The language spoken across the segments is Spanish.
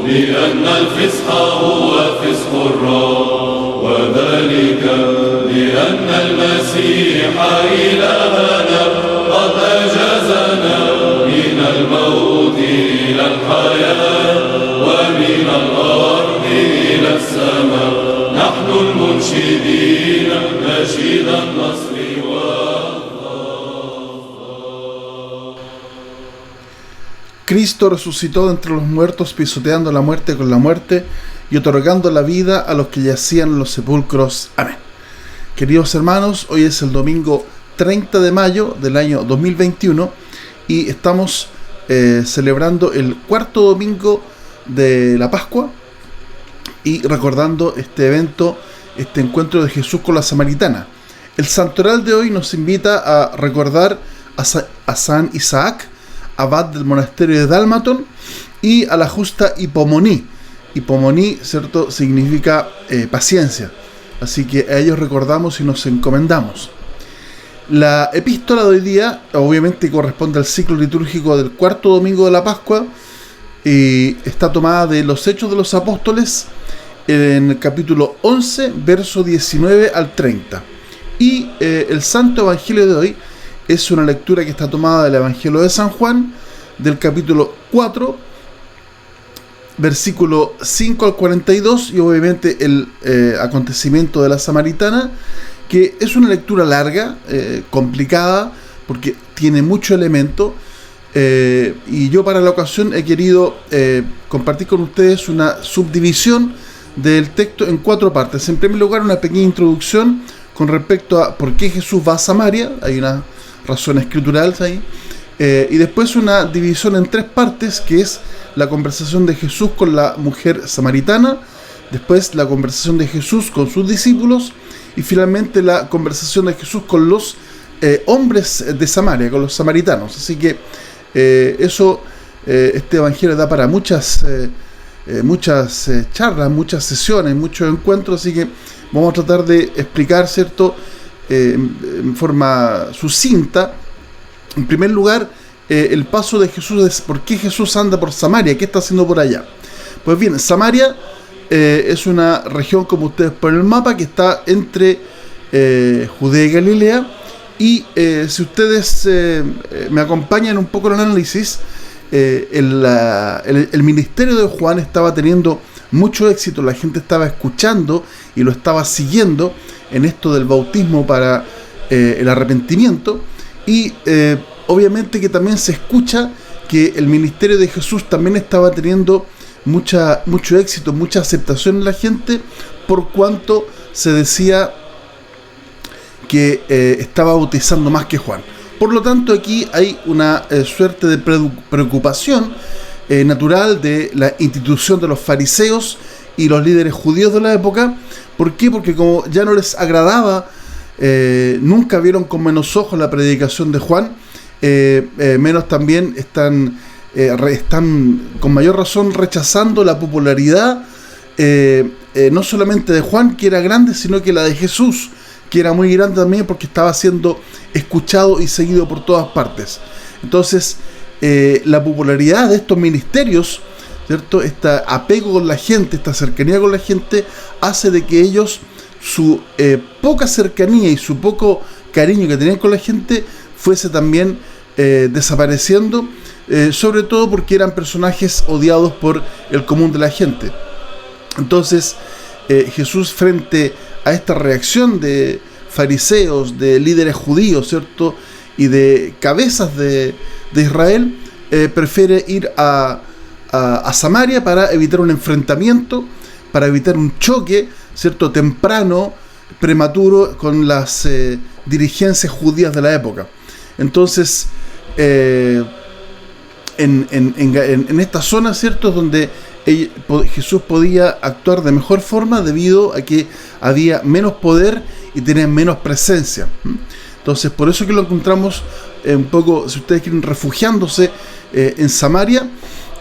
لأن الفسح هو فسح الرب، وذلك لأن المسيح إلهنا قد أجازنا من الموت إلى الحياة، ومن الأرض إلى السماء. نحن المنشدين نشيد النصر Cristo resucitó de entre los muertos, pisoteando la muerte con la muerte y otorgando la vida a los que yacían en los sepulcros. Amén. Queridos hermanos, hoy es el domingo 30 de mayo del año 2021 y estamos celebrando el cuarto domingo de la Pascua y recordando este evento, este encuentro de Jesús con la Samaritana. El santoral de hoy nos invita a recordar a San Isaac, abad del monasterio de Dálmaton, y a la justa Hipomoní. Hipomoní, ¿cierto?, significa paciencia. Así que a ellos recordamos y nos encomendamos. La epístola de hoy día, obviamente, corresponde al ciclo litúrgico del cuarto domingo de la Pascua y está tomada de los Hechos de los Apóstoles en el capítulo 11, verso 19 al 30. Y el Santo Evangelio de hoy es una lectura que está tomada del Evangelio de San Juan, del capítulo 4, versículo 5 al 42, y obviamente el acontecimiento de la Samaritana, que es una lectura larga, complicada, porque tiene mucho elemento, y yo para la ocasión he querido compartir con ustedes una subdivisión del texto en 4 partes. En primer lugar, una pequeña introducción con respecto a por qué Jesús va a Samaria. Hay una razón escritural ahí, y después una división en 3 partes, que es la conversación de Jesús con la mujer samaritana, después la conversación de Jesús con sus discípulos, y finalmente la conversación de Jesús con los hombres de Samaria, con los samaritanos. Así que este evangelio da para muchas charlas, muchas sesiones, muchos encuentros, así que vamos a tratar de explicar, ¿cierto?, en forma sucinta. En primer lugar, el paso de Jesús es por qué Jesús anda por Samaria, qué está haciendo por allá. Pues bien, Samaria es una región, como ustedes ponen en el mapa, que está entre Judea y Galilea, y si ustedes me acompañan un poco en el análisis, el ministerio de Juan estaba teniendo mucho éxito, la gente estaba escuchando y lo estaba siguiendo en esto del bautismo para el arrepentimiento, y obviamente que también se escucha que el ministerio de Jesús también estaba teniendo mucho éxito, mucha aceptación en la gente, por cuanto se decía que estaba bautizando más que Juan. Por lo tanto, aquí hay una suerte de preocupación natural de la institución de los fariseos y los líderes judíos de la época. ¿Por qué? Porque como ya no les agradaba, nunca vieron con buenos ojos la predicación de Juan, menos también están con mayor razón rechazando la popularidad, no solamente de Juan, que era grande, sino que la de Jesús, que era muy grande también, porque estaba siendo escuchado y seguido por todas partes. Entonces, la popularidad de estos ministerios, ¿cierto?, este apego con la gente, esta cercanía con la gente, hace de que ellos, su poca cercanía y su poco cariño que tenían con la gente, fuese también desapareciendo, sobre todo porque eran personajes odiados por el común de la gente. Entonces, Jesús, frente a esta reacción de fariseos, de líderes judíos, ¿cierto?, y de cabezas de Israel, prefiere ir a Samaria para evitar un enfrentamiento, para evitar un choque, ¿cierto?, temprano, prematuro, con las dirigencias judías de la época. Entonces, en esta zona, ¿cierto?, donde Jesús podía actuar de mejor forma debido a que había menos poder y tenía menos presencia. Entonces, por eso que lo encontramos un poco, si ustedes quieren, refugiándose en Samaria.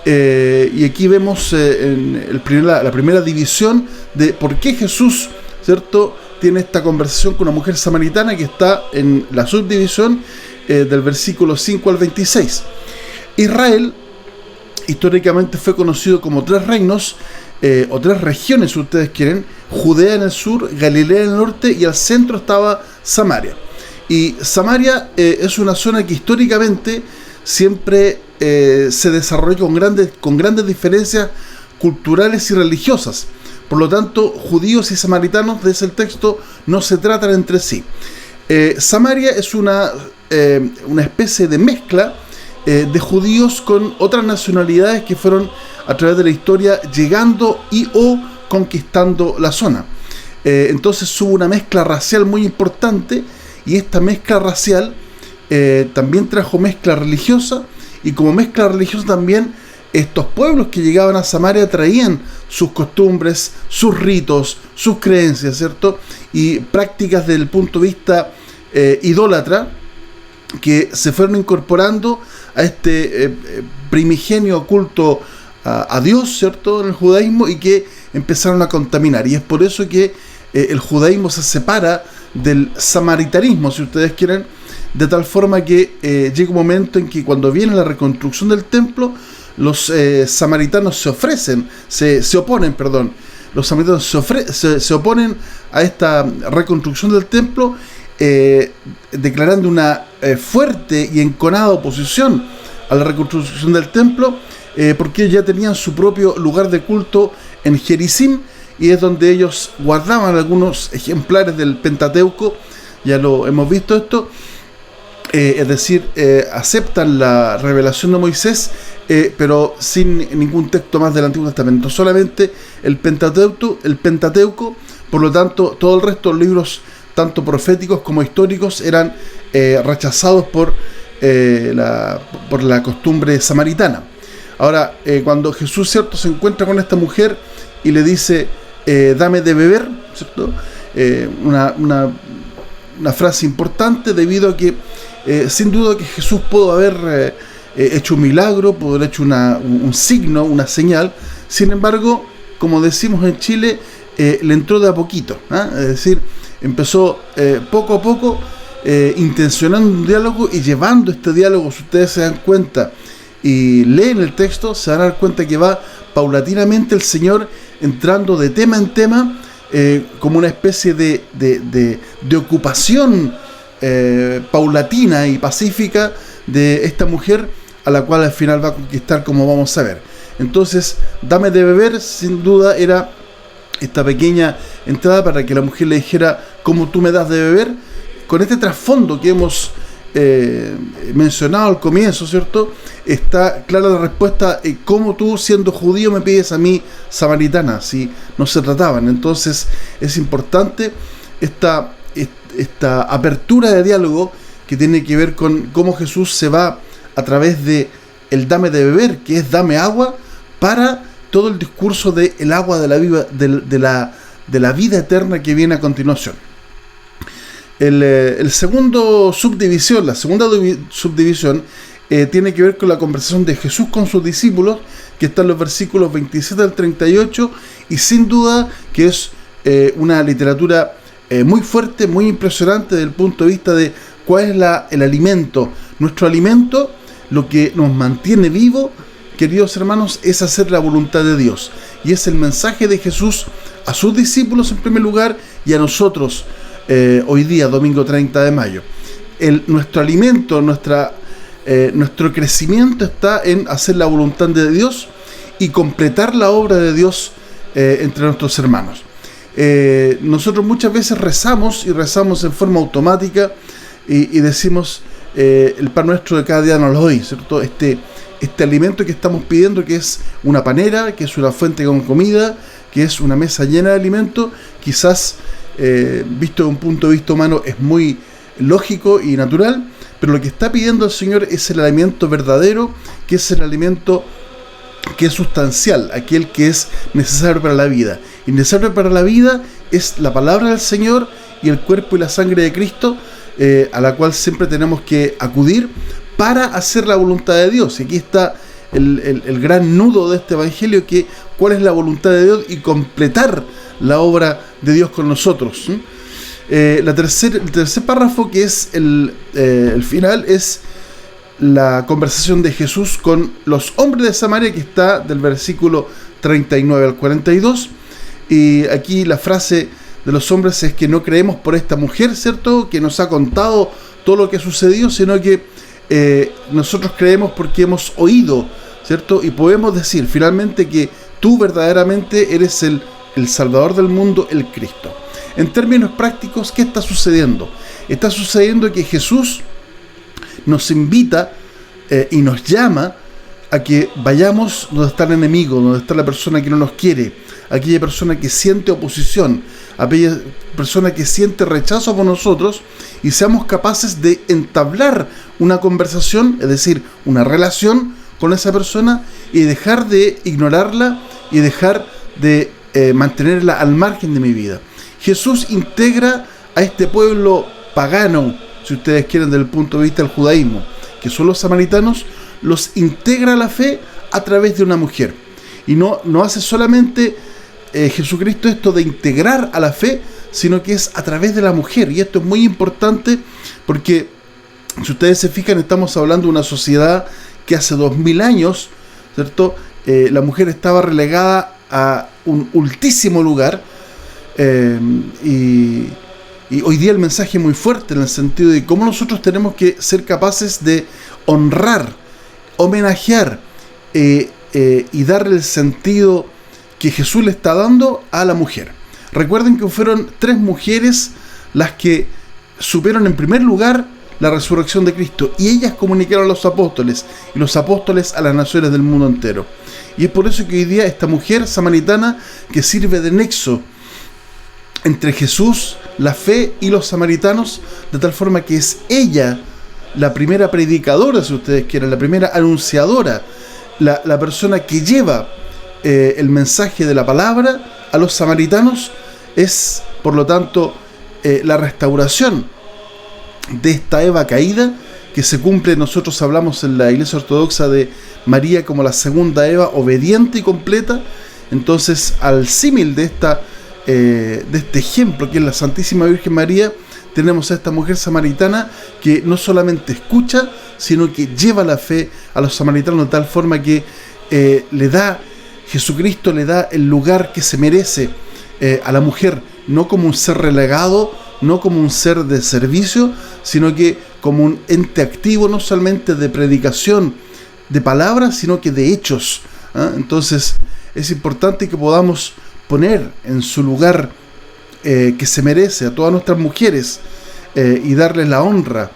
Y aquí vemos la primera división de por qué Jesús, ¿cierto?, tiene esta conversación con una mujer samaritana, que está en la subdivisión del versículo 5 al 26. Israel históricamente fue conocido como tres reinos, o tres regiones, si ustedes quieren: Judea en el sur, Galilea en el norte, y al centro estaba Samaria. Y Samaria es una zona que históricamente siempre se desarrolló con grandes diferencias culturales y religiosas. Por lo tanto, judíos y samaritanos, desde el texto, no se tratan entre sí. Samaria es una especie de mezcla de judíos con otras nacionalidades que fueron a través de la historia llegando y o conquistando la zona. Entonces hubo una mezcla racial muy importante, y esta mezcla racial también trajo mezcla religiosa, y como mezcla religiosa también estos pueblos que llegaban a Samaria traían sus costumbres, sus ritos, sus creencias, ¿cierto? Y prácticas desde el punto de vista idólatra, que se fueron incorporando a este primigenio culto a Dios, ¿cierto?, en el judaísmo, y que empezaron a contaminar. Y es por eso que el judaísmo se separa del samaritanismo, si ustedes quieren, de tal forma que llega un momento en que, cuando viene la reconstrucción del templo, los samaritanos se oponen, los samaritanos se oponen a esta reconstrucción del templo, declarando una fuerte y enconada oposición a la reconstrucción del templo, porque ya tenían su propio lugar de culto en Gerizim, y es donde ellos guardaban algunos ejemplares del Pentateuco. Ya lo hemos visto esto, es decir, aceptan la revelación de Moisés, pero sin ningún texto más del Antiguo Testamento, solamente el Pentateuco. Por lo tanto, todo el resto de los libros, tanto proféticos como históricos, eran rechazados por la costumbre samaritana. Ahora, cuando Jesús, ¿cierto?, se encuentra con esta mujer y le dice, dame de beber, ¿cierto?, una frase importante, debido a que sin duda que Jesús pudo haber hecho un milagro, pudo haber hecho un signo, una señal. Sin embargo, como decimos en Chile, le entró de a poquito, es decir, empezó poco a poco, intencionando un diálogo y llevando este diálogo. Si ustedes se dan cuenta y leen el texto, se van a dar cuenta que va paulatinamente el Señor entrando de tema en tema, como una especie de ocupación paulatina y pacífica de esta mujer, a la cual al final va a conquistar, como vamos a ver. Entonces, dame de beber, sin duda era esta pequeña entrada para que la mujer le dijera, ¿cómo tú me das de beber? Con este trasfondo que hemos mencionado al comienzo, ¿cierto?, está clara la respuesta: ¿cómo tú, siendo judío, me pides a mí, samaritana, si no se trataban? Entonces es importante esta apertura de diálogo, que tiene que ver con cómo Jesús se va a través de el dame de beber, que es dame agua, para todo el discurso de el agua de la vida eterna que viene a continuación. La segunda subdivisión tiene que ver con la conversación de Jesús con sus discípulos, que está en los versículos 27 al 38, y sin duda que es una literatura muy fuerte, muy impresionante desde el punto de vista de cuál es el alimento. Nuestro alimento, lo que nos mantiene vivo, queridos hermanos, es hacer la voluntad de Dios, y es el mensaje de Jesús a sus discípulos en primer lugar, y a nosotros hoy día, domingo 30 de mayo. Nuestro alimento, nuestro crecimiento está en hacer la voluntad de Dios y completar la obra de Dios entre nuestros hermanos. Nosotros muchas veces rezamos en forma automática, y decimos, el pan nuestro de cada día nos lo doy, ¿cierto? Este alimento que estamos pidiendo, que es una panera, que es una fuente con comida, que es una mesa llena de alimento, quizás visto de un punto de vista humano es muy lógico y natural, pero lo que está pidiendo el Señor es el alimento verdadero, que es el alimento que es sustancial, aquel que es necesario para la vida. Y necesario para la vida es la palabra del Señor y el cuerpo y la sangre de Cristo, a la cual siempre tenemos que acudir para hacer la voluntad de Dios. Y aquí está el gran nudo de este evangelio, que cuál es la voluntad de Dios y completar la obra de Dios con nosotros. El tercer párrafo, que es el final, es la conversación de Jesús con los hombres de Samaria, que está del versículo 39 al 42. Y aquí la frase de los hombres es que no creemos por esta mujer, ¿cierto?, que nos ha contado todo lo que ha sucedido, sino que nosotros creemos porque hemos oído, ¿cierto? Y podemos decir finalmente que tú verdaderamente eres el Salvador del mundo, el Cristo. En términos prácticos, ¿qué está sucediendo? Está sucediendo que Jesús nos invita y nos llama a que vayamos donde está el enemigo, donde está la persona que no nos quiere, aquella persona que siente oposición, aquella persona que siente rechazo por nosotros, y seamos capaces de entablar una conversación, es decir, una relación con esa persona, y dejar de ignorarla y dejar de mantenerla al margen de mi vida. Jesús integra a este pueblo pagano, si ustedes quieren, desde el punto de vista del judaísmo, que son los samaritanos, los integra a la fe a través de una mujer. Y no hace solamente Jesucristo esto de integrar a la fe, sino que es a través de la mujer. Y esto es muy importante porque, si ustedes se fijan, estamos hablando de una sociedad que hace 2000 años, ¿cierto? La mujer estaba relegada a un ultísimo lugar, y hoy día el mensaje es muy fuerte en el sentido de cómo nosotros tenemos que ser capaces de honrar, homenajear y darle el sentido que Jesús le está dando a la mujer. Recuerden que fueron 3 mujeres las que supieron en primer lugar la resurrección de Cristo, y ellas comunicaron a los apóstoles, y los apóstoles a las naciones del mundo entero. Y es por eso que hoy día esta mujer samaritana, que sirve de nexo entre Jesús, la fe y los samaritanos, de tal forma que es ella la primera predicadora, si ustedes quieren, la primera anunciadora, la persona que lleva el mensaje de la palabra a los samaritanos, es por lo tanto la restauración de esta Eva caída que se cumple. Nosotros hablamos en la Iglesia Ortodoxa de María como la segunda Eva, obediente y completa. Entonces, al símil de este ejemplo que es la Santísima Virgen María, tenemos a esta mujer samaritana que no solamente escucha, sino que lleva la fe a los samaritanos de tal forma que Jesucristo le da el lugar que se merece a la mujer, no como un ser relegado, no como un ser de servicio, sino que como un ente activo, no solamente de predicación de palabras, sino que de hechos. Entonces es importante que podamos poner en su lugar que se merece a todas nuestras mujeres, y darles la honra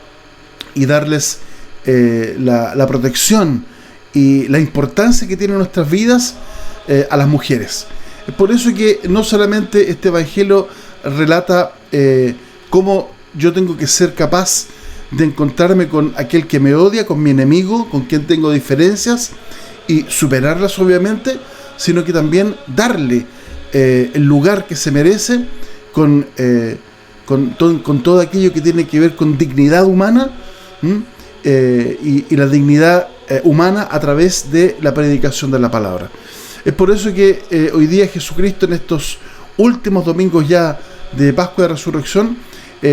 y darles la protección y la importancia que tienen nuestras vidas a las mujeres. Es por eso que no solamente este evangelio relata cómo yo tengo que ser capaz de encontrarme con aquel que me odia, con mi enemigo, con quien tengo diferencias, y superarlas obviamente, sino que también darle el lugar que se merece con todo aquello que tiene que ver con dignidad humana, y la dignidad humana a través de la predicación de la palabra. Es por eso que hoy día Jesucristo, en estos últimos domingos ya de Pascua de Resurrección,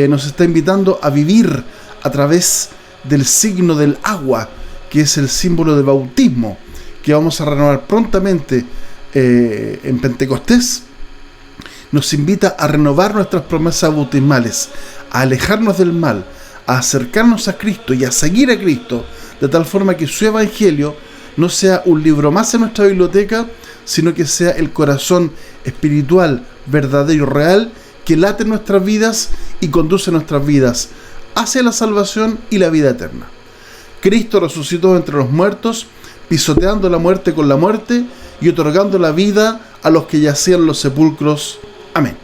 nos está invitando a vivir a través del signo del agua, que es el símbolo del bautismo, que vamos a renovar prontamente en Pentecostés. Nos invita a renovar nuestras promesas bautismales, a alejarnos del mal, a acercarnos a Cristo y a seguir a Cristo, de tal forma que su evangelio no sea un libro más en nuestra biblioteca, sino que sea el corazón espiritual, verdadero y real, que late en nuestras vidas y conduce nuestras vidas hacia la salvación y la vida eterna. Cristo resucitó entre los muertos, pisoteando la muerte con la muerte y otorgando la vida a los que yacían en los sepulcros. Amén.